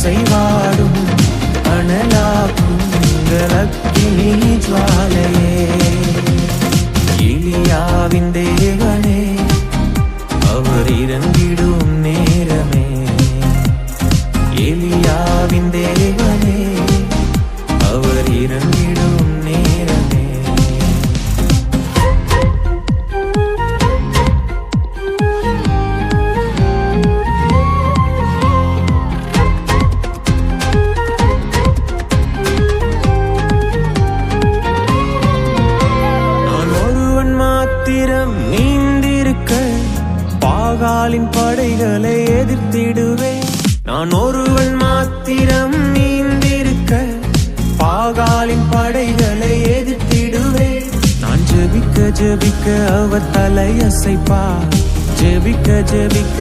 அசைவாடும் அனலாக்கும் அக்கினி ஜுவாலையே. எலியாவின் தேவனே, அவர் இறங்கிடும் நேரமே. எலியாவின் தேவனே, அவர் இறங்கிடும் நேரமே. நீந்திருக்க பாகாலின் படைகளை எதிர்த்திடுவேன். நான் ஒருவன் மாத்திரம் நீந்திருக்க பாகாலின் படைகளை எதிர்த்திடுவேன். நான் ஜெபிக்க ஜெபிக்க அவர் தலையசைப்பார். ஜெபிக்க ஜெபிக்க